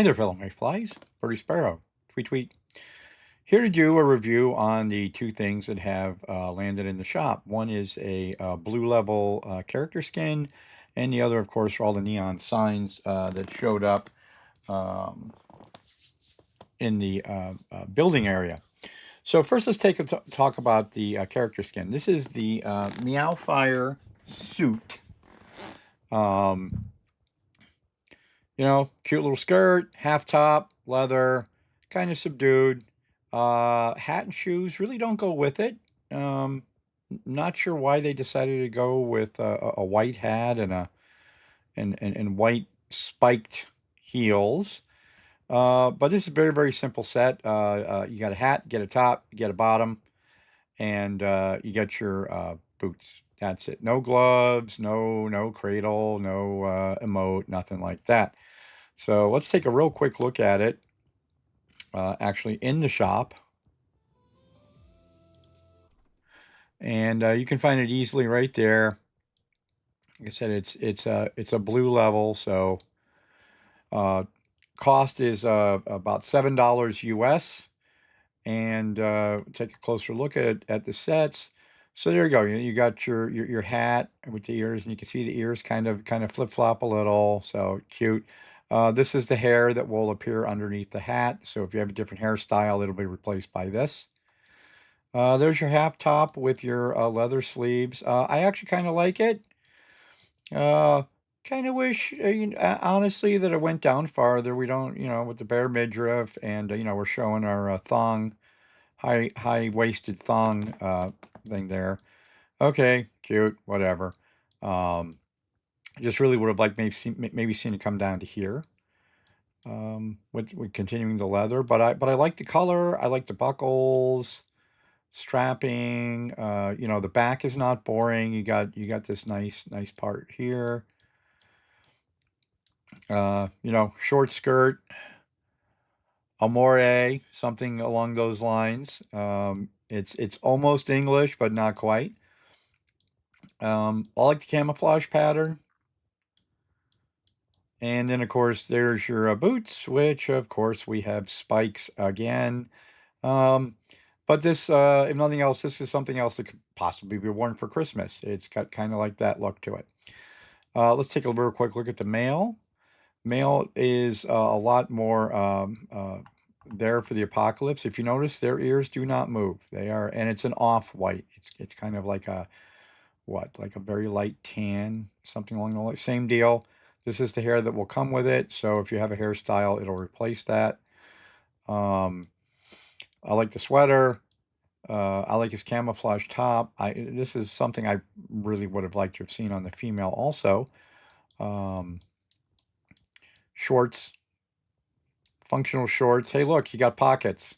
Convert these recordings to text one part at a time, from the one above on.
Hi there, fellow mayflies. Birdie Sparrow. Tweet, tweet. Here to do a review on the two things that have landed in the shop. One is a blue level character skin, and the other, of course, are all the neon signs that showed up um, in the building area. So first, let's take a talk about the character skin. This is the Meowfire Suit. Um, cute little skirt, half top, leather, kind of subdued. Hat and shoes really don't go with it. Not sure why they decided to go with a white hat and and white spiked heels. But this is a very, very simple set. You got a hat, get a top, get a bottom, and you get your boots. That's it. No gloves, no cradle, no emote, nothing like that. So let's take a real quick look at it, actually in the shop. And you can find it easily right there. Like I said, it's a blue level, so uh, cost is about $7 US. And take a closer look at the sets. So there you go. You got your hat with the ears, and you can see the ears kind of flip flop a little. So cute. This is the hair that will appear underneath the hat. So if you have a different hairstyle, it'll be replaced by this. There's your half top with your leather sleeves. I actually kind of like it. Uh, kind of wish, honestly, that it went down farther. We don't, with the bare midriff, and we're showing our thong, high-waisted thong thing there. Okay, cute, whatever. Um, just really would have liked maybe seen it come down to here. With continuing the leather, but I like the color. I like the buckles, strapping. The back is not boring. You got this nice part here. Short skirt, amore, something along those lines. It's almost English, but not quite. I like the camouflage pattern. And then, of course, there's your boots, which, of course, we have spikes again. Um, but this, if nothing else, this is something else that could possibly be worn for Christmas. It's got kind of like that look to it. Let's take a real quick look at the male. Male is a lot more there for the apocalypse. If you notice, their ears do not move. They are, and it's an off-white. It's kind of like a what, like a very light tan, something along the line. Same deal. This is the hair that will come with it. So if you have a hairstyle, it'll replace that. Um, I like the sweater. I like his camouflage top. This is something I really would have liked to have seen on the female also. Um, Shorts, functional shorts. Hey, look, you got pockets.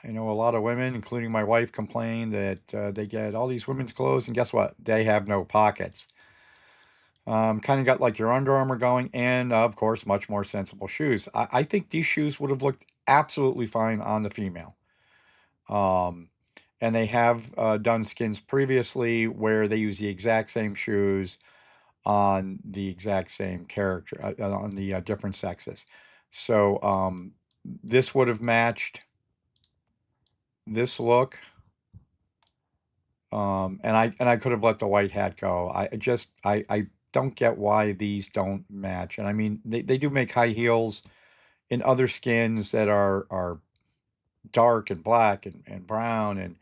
I know a lot of women, including my wife, complain that they get all these women's clothes, and guess what? They have no pockets. Kind of got like your Under Armour going, and of course, much more sensible shoes. I think these shoes would have looked absolutely fine on the female. Um, and they have done skins previously where they use the exact same shoes on the exact same character, on the different sexes. So this would have matched this look. And I could have let the white hat go. I don't get why these don't match. And I mean, they do make high heels in other skins that are dark and black and brown and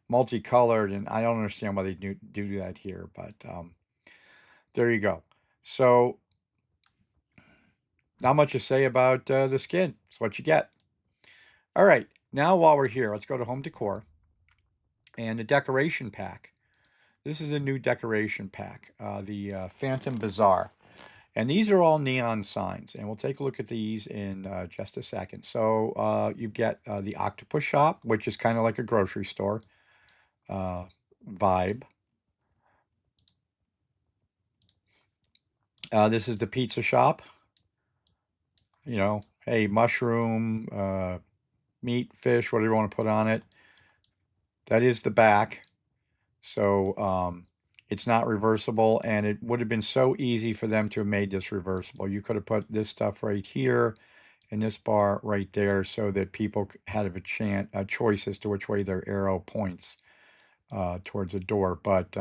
multicolored, and I don't understand why they do that here, but there you go. So not much to say about the skin. It's what you get. All right, now while we're here, let's go to home decor and the decoration pack. This is a new decoration pack, the Phantom Bazaar. And these are all neon signs, and we'll take a look at these in just a second. So you get the Octopus Shop, which is kind of like a grocery store vibe. This is the Pizza Shop. Hey, mushroom, meat, fish, whatever you want to put on it. That is the back. So it's not reversible, and it would have been so easy for them to have made this reversible. You could have put this stuff right here, and this bar right there so that people had a choice as to which way their arrow points towards the door. But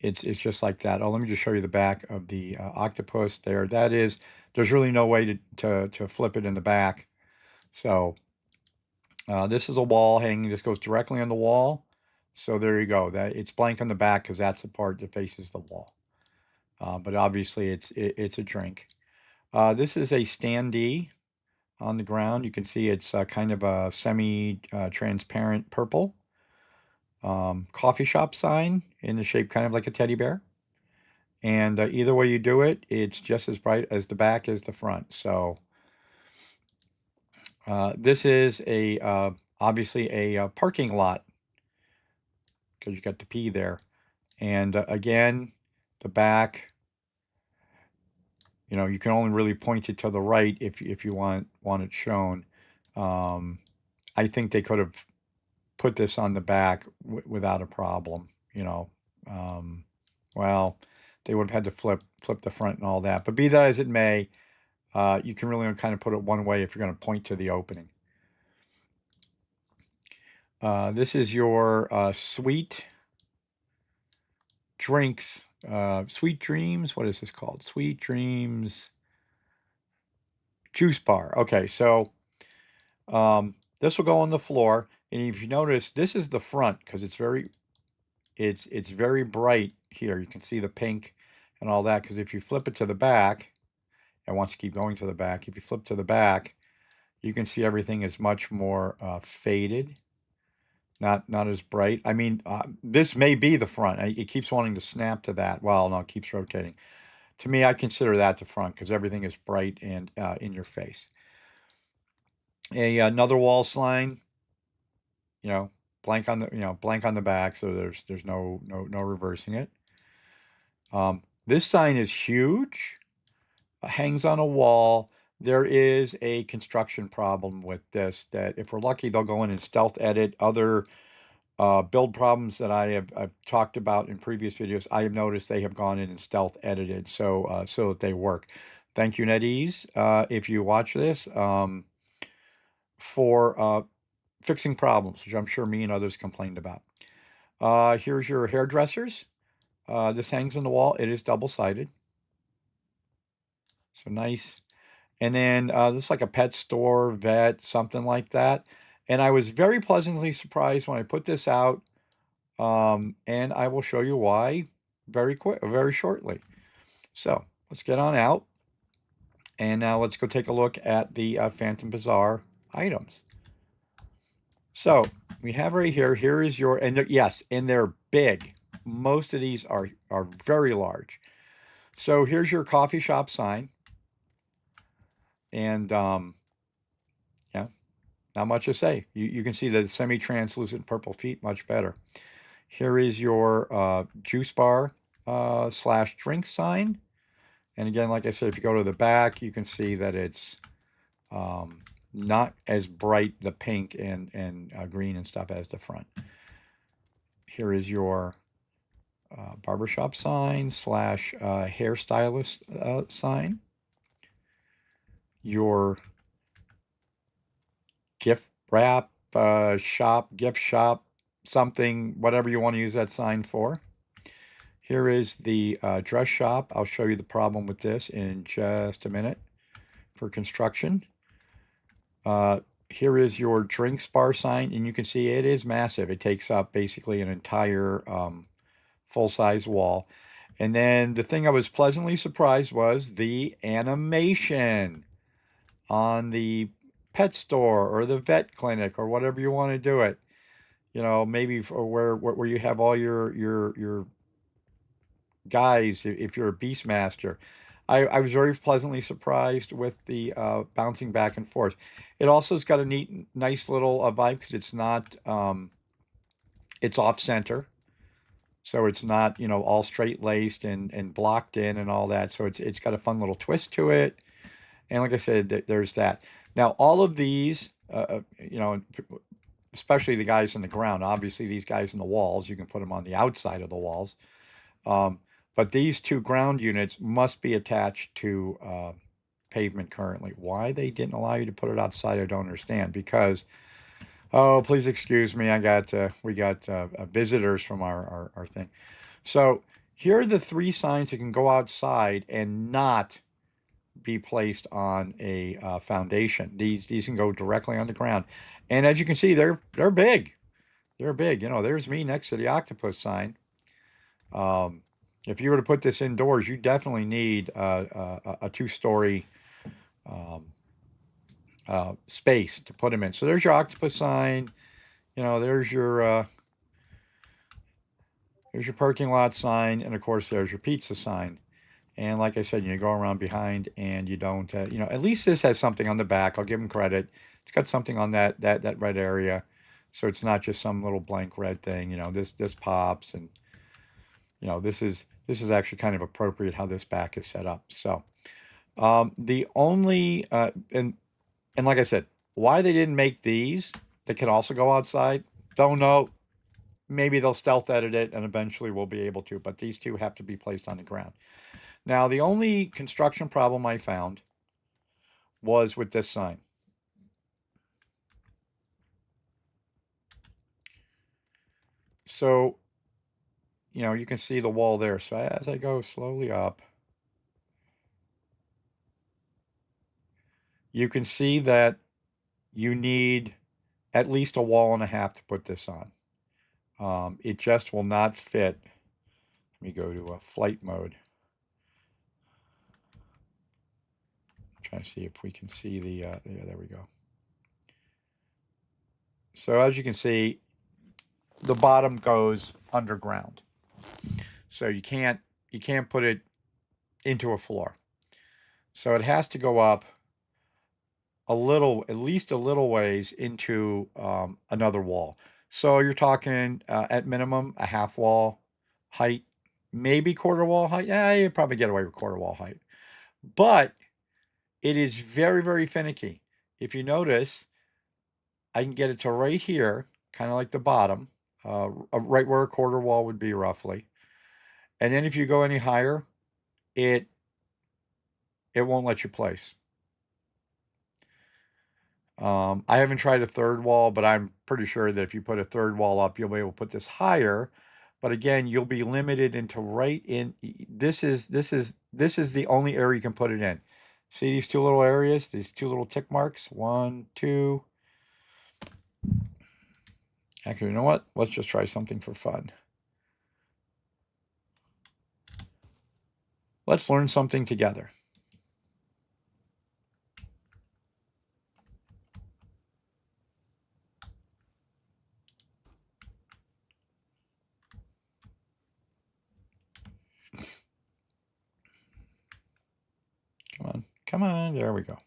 it's just like that. Oh, let me just show you the back of the octopus there. There's really no way to flip it in the back. So this is a wall hanging. This goes directly on the wall. So there you go. It's blank on the back because that's the part that faces the wall. But obviously it's a drink. This is a standee on the ground. You can see it's kind of a semi-transparent purple coffee shop sign in the shape kind of like a teddy bear. And either way you do it, it's just as bright as the back as the front. So this is obviously a parking lot because you got the P there. And again, the back, you can only really point it to the right if you want it shown. I think they could have put this on the back without a problem, well, they would have had to flip the front and all that. But be that as it may, you can really kind of put it one way if you're going to point to the opening. This is your sweet drinks, Sweet Dreams. What is this called? Sweet Dreams juice bar. Okay, so this will go on the floor, and if you notice, this is the front because it's very bright here. You can see the pink and all that because if you flip it to the back, and once you keep going to the back, if you flip to the back, you can see everything is much more faded, not as bright. I mean, this may be the front. It keeps wanting to snap to that. Well, no, it keeps rotating. To me, I consider that the front because everything is bright and in your face. Another wall sign, blank on the back, so there's no reversing it. This sign is huge, hangs on a wall. There is a construction problem with this that if we're lucky, they'll go in and stealth edit. Other build problems that I've talked about in previous videos, I have noticed they have gone in and stealth edited so that they work. Thank you, NetEase, if you watch this, for fixing problems, which I'm sure me and others complained about. Here's your hairdressers. This hangs on the wall. It is double-sided. So nice. And then this is like a pet store, vet, something like that. And I was very pleasantly surprised when I put this out. And I will show you why very shortly. So let's get on out. And now let's go take a look at the Phantom Bazaar items. So we have right here, here is your, yes, and they're big. Most of these are very large. So here's your coffee shop sign. And yeah, not much to say. You can see the semi-translucent purple feet much better. Here is your juice bar / drink sign. And again, like I said, if you go to the back, you can see that it's not as bright, the pink and green and stuff, as the front. Here is your barbershop sign / hairstylist sign. Your gift wrap shop, gift shop, something, whatever you want to use that sign for. Here is the dress shop. I'll show you the problem with this in just a minute for construction. Here is your drinks bar sign, and you can see it is massive. It takes up basically an entire full-size wall. And then the thing I was pleasantly surprised was the animation on the pet store or the vet clinic or whatever you want to do it. Maybe for where you have all your guys, if you're a Beastmaster. I was very pleasantly surprised with the bouncing back and forth. It also has got a nice little vibe because it's not, it's off-center. So it's not, all straight-laced and blocked in and all that. So it's got a fun little twist to it. And like I said, there's that. Now, all of these, especially the guys on the ground, obviously these guys in the walls, you can put them on the outside of the walls. But these two ground units must be attached to pavement currently. Why they didn't allow you to put it outside, I don't understand. Because, oh, please excuse me, we got visitors from our thing. So here are the 3 signs that can go outside and not be placed on a foundation. These can go directly on the ground, and as you can see, they're big. They're big. You know, there's me next to the octopus sign. Um, if you were to put this indoors, you definitely need a 2-story um, space to put them in. So there's your octopus sign. You know, there's your parking lot sign, and of course there's your pizza sign. And like I said, you go around behind, and you don't. You know, at least this has something on the back. I'll give them credit. It's got something on that red area, so it's not just some little blank red thing. You know, this pops, and you know this is actually kind of appropriate how this back is set up. So the only and like I said, why they didn't make these that can also go outside, don't know. Maybe they'll stealth edit it, and eventually we'll be able to. But these two have to be placed on the ground. Now, the only construction problem I found was with this sign. So, you know, you can see the wall there. So as I go slowly up, you can see that you need at least a wall and a half to put this on. It just will not fit. Let me go to a flight mode. Trying to see if we can see the, yeah, there we go. So as you can see, the bottom goes underground. So you can't put it into a floor. So it has to go up a little, at least a little ways into another wall. So you're talking at minimum a half wall height, maybe quarter wall height. Yeah, you probably get away with quarter wall height. But it is very, very finicky. If you notice, I can get it to right here, kind of like the bottom, right where a quarter wall would be roughly. And then if you go any higher, it won't let you place. I haven't tried a third wall, but I'm pretty sure that if you put a third wall up, you'll be able to put this higher. But again, you'll be limited into right in. This is the only area you can put it in. See these 2 little areas, these 2 little tick marks. 1, 2. Actually, you know what? Let's just try something for fun. Let's learn something together. Come on, come on. There we go.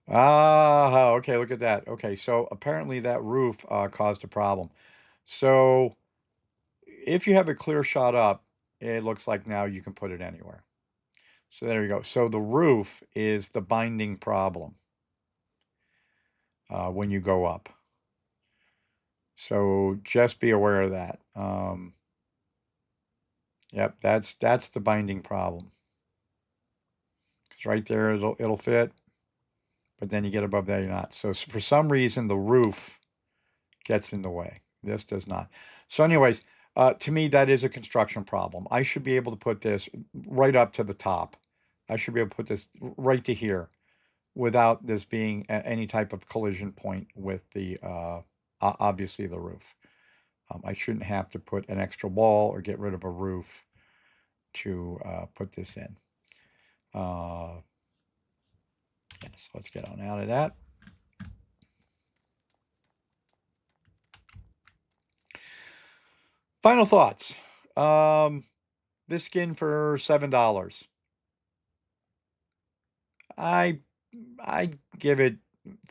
Ah, okay, look at that. Okay, so apparently that roof caused a problem. So if you have a clear shot up, it looks like now you can put it anywhere. So there you go. So the roof is the binding problem when you go up. So just be aware of that. Yep, that's the binding problem. Because right there it'll fit, but then you get above that, you're not. So for some reason the roof gets in the way. This does not. So anyways, to me that is a construction problem. I should be able to put this right up to the top. I should be able to put this right to here without this being any type of collision point with the obviously the roof. I shouldn't have to put an extra wall or get rid of a roof to put this in. Yes, let's get on out of that. Final thoughts. This skin for $7. I give it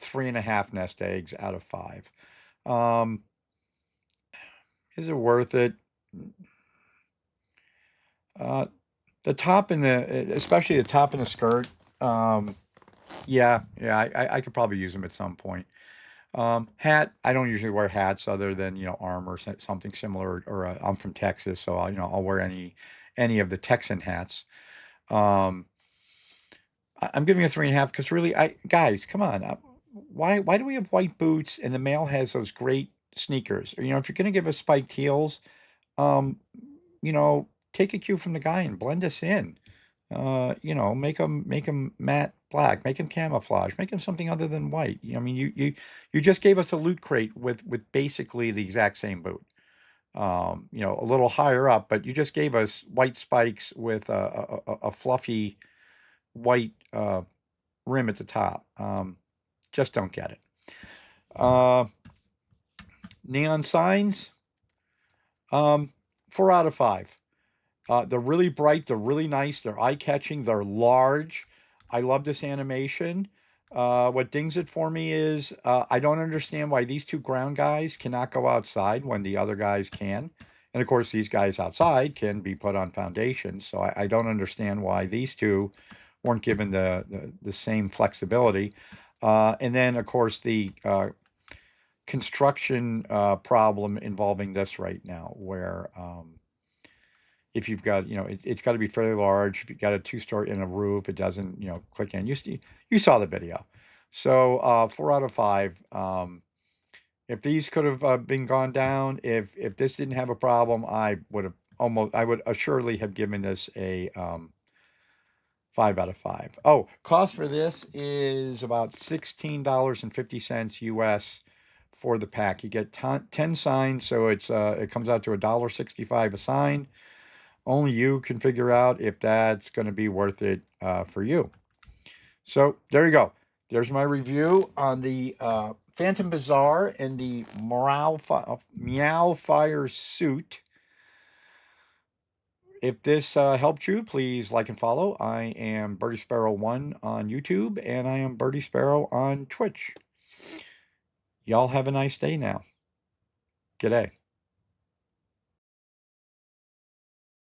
3.5 nest eggs out of 5. Is it worth it? The top and especially the top and the skirt. Yeah, I could probably use them at some point. Hat, I don't usually wear hats other than, armor or something similar, or I'm from Texas, so I'll wear any of the Texan hats. Um, I'm giving it a 3.5 because really, guys, come on, why do we have white boots and the male has those great sneakers? Or, if you're gonna give us spiked heels, um, take a cue from the guy and blend us in. Make them matte black, make them camouflage, make them something other than white. I mean, you just gave us a loot crate with basically the exact same boot. A little higher up, but you just gave us white spikes with a fluffy white rim at the top. Just don't get it. Uh, Neon signs, 4 out of 5. They're really bright, they're really nice, they're eye-catching, they're large. I love this animation. What dings it for me is I don't understand why these two ground guys cannot go outside when the other guys can. And of course, these guys outside can be put on foundations. So I don't understand why these two weren't given the same flexibility. And then, of course, the construction problem involving this right now, where if you've got, it's got to be fairly large. If you've got a two-story in a roof, it doesn't, click in. You saw the video. So 4 out of 5. If these could have been gone down, if this didn't have a problem, I would assuredly have given this a 5 out of 5. Oh, cost for this is about $16.50 US for the pack. You get 10 signs, so it comes out to $1.65 a sign. Only you can figure out if that's going to be worth it for you. So there you go. There's my review on the Phantom Bazaar and the Meowfire Suit. If this helped you, please like and follow. I am Birdie Sparrow 1 on YouTube, and I am Birdie Sparrow on Twitch. Y'all have a nice day now. G'day.